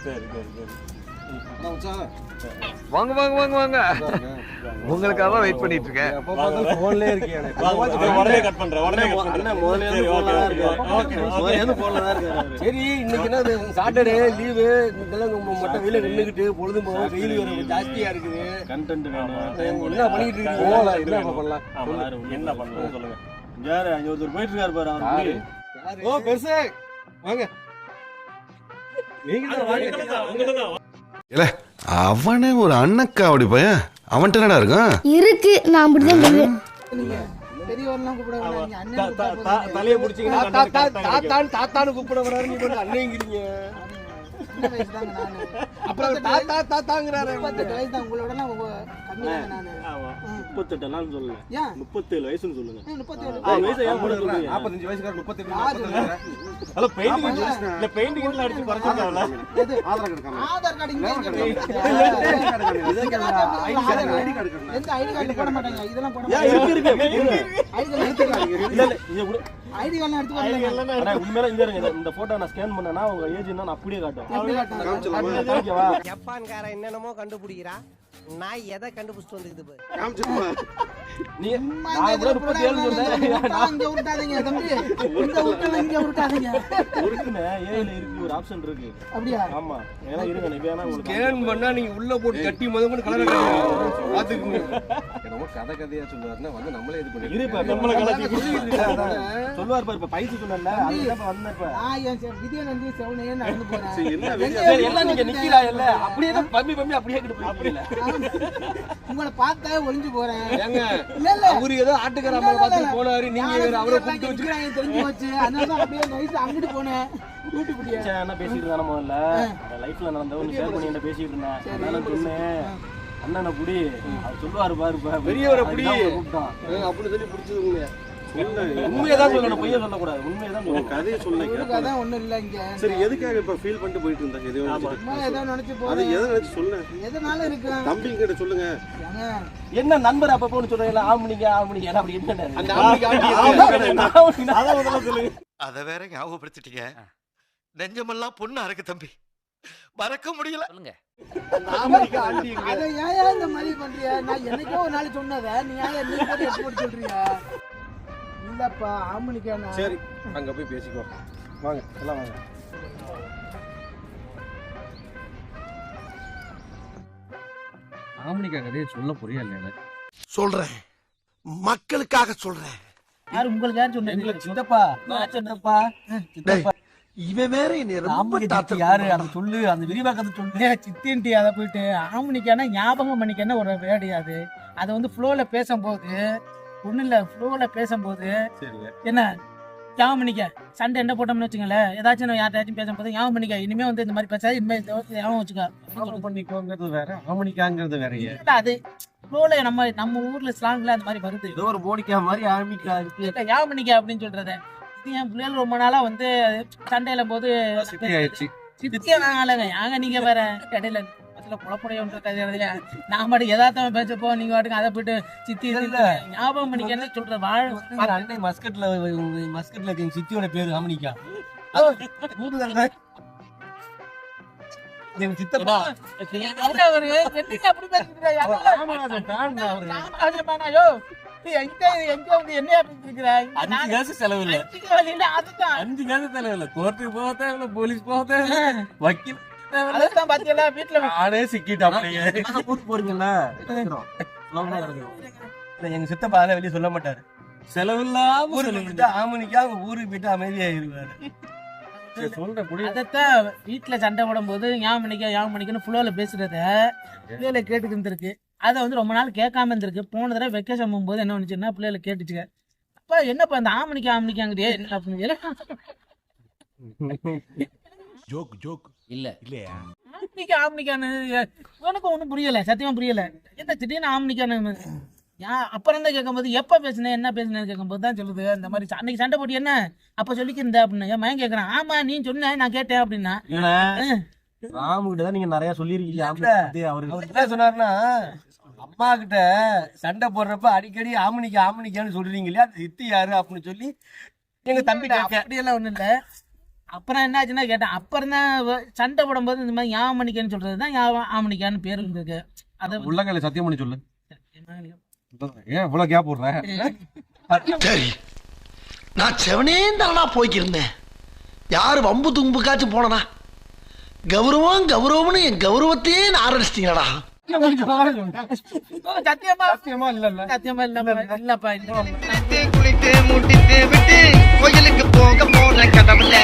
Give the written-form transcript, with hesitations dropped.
சரி சரி சரி. வாங்க வாங்க வாங்க வாங்க. உங்களுக்காக தான் வெயிட் பண்ணிட்டு இருக்கேன். போன்லயே இருக்கேன். உடனே கட் பண்றேன். உடனே கட் பண்றேன். முதல்ல இருந்து போன்ல தான் இருக்கேன். ஓகே. முதல்ல இருந்து போன்ல தான் இருக்கேன். சரி இன்னைக்கு என்ன சாட்டர்டே லீவு இதெல்லாம் மட்டும் வெளிய நின்னுக்கிட்டு பொழுது போகும். வெயில் வேற ஜாஸ்தியா இருக்குது. கண்டென்ட் வேணும். என்ன பண்ணிட்டு இருக்கீங்க? போல என்ன பண்ணலாம்? என்ன பண்ணலாம் சொல்லுங்க. யாரு அங்க ஒருத்தர் போயிட்டு இருக்காரு பாரு அவரு. ஓ பெருசு வாங்க. நீங்க தான் வாங்க. இல்ல அவனே ஒரு அண்ணக்கா அப்படி பையன் அவன்கிட்ட என்னடா இருக்கும் இருக்கு நான் அப்படிதான் சொல்லுவேன். தலையை பிடிச்சிங்கன்னா தாத்தான்னு கூப்பிட வர்றாரு. நீ வந்து அண்ணங்கிறீங்க. அப்புறம் தாத்தா தாத்தாங்கிறாரு. 38 எல்லாம் சொல்லல. 37 வயசுன்னு சொல்லுங்க. 45 வயசுக்கார 38 ஹலோ பெயிண்டிங் இல்ல பெயிண்டிங் எல்லாம் அடிச்சு பறக்கறாங்கல. ஆதார் கார்டு இங்க ஐடி கார்டு எந்த ஐடி கார்டு போட மாட்டாங்க. இதெல்லாம் போட மாட்டாங்க. இருக்கு ஐடி கார்டு எடுத்து வரல. அட உண்மையில இங்க இருங்க. இந்த போட்டோ நான் ஸ்கேன் பண்ணனா உங்க ஏஜ் என்ன நான் அப்படியே காட்டுவேன். ஜப்பான்கார என்னென்னமோ கண்டுபிடிக்கிறா. நான் எதை கண்டுபிடிச்சிட்டு வந்துக்குது காமிச்சுமா. நீ நான் கூட 37 சொல்றேன். அங்க உருட்டாதீங்க தம்பி. இந்த உருட்டல இங்க உருட்டாதீங்க. இருக்குனே ஏல இருக்கு ஒரு ஆப்ஷன் இருக்கு. அப்படியே ஆமா. ஏனா இருங்க நீ வேணா உங்களுக்கு ஸ்கேன் பண்ணா நீங்க உள்ள போட்டு கட்டி முதல்ல கலர் அடிங்க. பாத்துக்குங்க. என்னமோ கதையா சொல்றாருன்னா வந்து நம்மளே இது பண்ணி இருப்பா நம்மள கலட்டி சொல்வார் பாரு. இப்ப பைசு சொன்னல அதுதான் வந்தப்ப என் விதியை நம்பி செவனே நடந்து போறேன். சரி எல்லாம் நீங்க நிக்கிறா இல்ல அப்படியே தான் பம்மி அப்படியே கிட்ட போய் உங்களை பார்த்தா ஒளிஞ்சு போறேன். ஏங்க அவரு ஏதோ ஆட்டுக்கார அம்மா பார்த்து போனாரு. நீங்க வேற அவரை கூப்பிட்டு வச்சுக்கிறாங்க தெரிஞ்சு போச்சு. அதனால தான் அப்படியே நைஸ் அங்கிட்டு போனேன். கூட்டிப்பிடியா என்ன பேசிட்டு இருந்தானே முதல்ல லைஃப்ல நடந்த ஒரு ஷேர் பண்ணி என்ன பேசிட்டு இருந்தேன். அதனால சொன்னேன் அண்ணனை புடி அவர் சொல்லுவாரு பாரு பெரியவரை புடி கூப்பிட்டான் அப்படி சொல்லி பிடிச்சது. உண்மையதான் சொல்லணும் பொய்யா சொல்லக்கூடாது. உண்மையதான் சொல்லணும். கதையை சொல்லுங்க. கதை ஒண்ணும் இல்ல இங்க. சரி எதுக்காக இப்ப ஃபீல் பண்ணிட்டு போயிட்டு இருந்தாங்க? ஏதோ நினைச்சு போறேன். அது எதை நினைச்சு சொல்லுங்க. எதனால இருக்கு தம்பி கிட்ட சொல்லுங்க. என்ன நண்பர் அப்ப போன்னு சொல்றீங்களா? ஆம்பனிங்க அப்படி என்ன அந்த ஆம்பனிங்க அத முதல்ல சொல்லுங்க. அத வேற ஞாபகப்படுத்திட்டீங்க. நெஞ்சமெல்லாம் பொண்ணா இருக்கு தம்பி. மறக்க முடியல. சொல்லுங்க. ஆம்பனிங்க ஆண்டிங்க. அத ஏன் இந்த மாதிரி பண்றியா? நான் என்னைக்கோ ஒரு நாள் சொன்னத நீ ஏன் என்ன போட்டு எக்ஸ்போர்ட் சொல்றியா? இல்லப்பா ஆம்பனிக்கானா. சரி அங்க போய் பேசிக்கோ. வாங்க எல்லாம் வாங்க. ஆமணிக்கா கதையை சொல்ல புரியல. சொல்றேன் மக்களுக்காக சொல்றேன். யார் உங்களுக்கு யார் சொன்னது? சித்தப்பா நான் சொன்னப்பா. இவன் வேற என்ன ரொம்ப தாத்தா யாரு அத சொல்லு. அந்த விரிவாக்கத்தை சொல்லு. சித்தின்டி அத போயிட்டு ஆமணிக்கானா ஞாபகம் பண்ணிக்கன்னா ஒரு வேடியாது. அதை வந்து ஃப்ளோல பேசும்போது ஒன்றும் இல்லை. ஃப்ளோவில் பேசும்போது என்ன ஞாபகம் பண்ணிக்க. சண்டை என்ன போட்டோம்னு வச்சுங்களேன். ஏதாச்சும் யார்ட்டாச்சும் பேசும்போது ஞாபகம் பண்ணிக்க. இனிமேல் வந்து இந்த மாதிரி பேசாது. இனிமேல் ஞாபகம் வச்சுக்க. பண்ணிக்கோங்கிறது வேற ஆமணிக்காங்கிறது வேற. அது ஃப்ளோவில் நம்ம ஊரில் ஸ்லாங்கில் அந்த மாதிரி வருது. ஏதோ ஒரு போனிக்கா மாதிரி ஆமிக்கா இருக்கு. ஞாபகம் பண்ணிக்க அப்படின்னு சொல்கிறத என் பிள்ளைகள் ரொம்ப நாளாக வந்து சண்டையில போது சித்தியாங்க யாங்க நீங்கள் வேற இடையில குழப்படைய நான் மட்டும் எதார்த்தமா பேசப்போ நீங்க வாட்டுக்கு அதை போயிட்டு சித்தி ஞாபகம் பண்ணிக்க சொல்ற வாழ அன்னை மஸ்கட்ல இருக்க சித்தியோட பேரு ஆமணிக்கா. சித்தப்பா செலவு இல்ல. 5 காசு செலவு இல்ல. கோர்ட்டுக்கு போக தேவையில்ல, போலீஸ் போக தேவையில்ல, வக்கீல் எங்க சித்தப்பா வெளியே சொல்ல மாட்டாரு. செலவில்லாம ஆமணிக்கா ஊருக்கு போயிட்டு அமைதியாயிருவாரு. வீட்டுல சண்டை போடும் போது ஞாபகம் பண்ணிக்கன்னு புலோல பேசுறத பிள்ளைல கேட்டுக்கு இருந்திருக்கு. அதை வந்து ரொம்ப நாள் கேட்காம இருந்திருக்கு. போன தடவை வெக்கேஷன் போகும்போது என்ன பண்ணுச்சுன்னா பிள்ளைல கேட்டுச்சுக்க. அப்பா என்னப்பா இந்த ஆமணிக்காங்கிறியே என்ன அப்படின்னு ஜோக் இல்ல இல்லையா? ஆம்னிக்கானு உனக்கு ஒன்றும் புரியல. சத்தியமா புரியல. என்ன திடீர்னு ஆம்னிக்கானு அப்புறம் தான் கேட்கும்போது எப்ப பேசுனேன் என்ன பேசுனேன்னு கேட்கும்போது தான் சொல்லுது இந்த மாதிரி அன்னைக்கு சண்டை போட்டி என்ன அப்ப சொல்லிக்கிருந்த அப்படின்னு. என் மகன் கேட்கறான். ஆமா நீ சொன்ன நான் கேட்டேன் அப்படின்னா. ராமு கிட்ட தான் நீங்க நிறைய சொல்லிருக்கீங்க. அவரு என்ன சொன்னாருன்னா அம்மா கிட்ட சண்டை போடுறப்ப அடிக்கடி ஆமணிக்கான்னு சொல்றீங்க இல்லையா? சித்தி யாரு அப்படின்னு சொல்லி எங்க தம்பி அப்படியெல்லாம் ஒண்ணும் இல்ல. அப்புறம் என்னாச்சுன்னா கேட்டேன். அப்புறம் தான் சண்டை போடும்போது இந்த மாதிரி யாமணிக்கன்னு சொல்றது தான் ஆமணிக்கான்னு பேர் இருந்திருக்கு. அதை உள்ளங்கால சத்தியம் பண்ணி சொல்லு. ஏன் இவ்வளவு கேப் போடுறேன்? சரி, நான் செவனேந்தானா போய்க்கிருந்தேன். யாரு வம்பு தும்புக்காச்சும் போனனா? கௌரவம்னு என் கௌரவத்தையே ஆரம்பிச்சிட்டீங்களா? சத்தியமா இல்லப்பா. குளித்து மூட்டிட்டு விட்டு கோயிலுக்கு போக போன கடவுளே.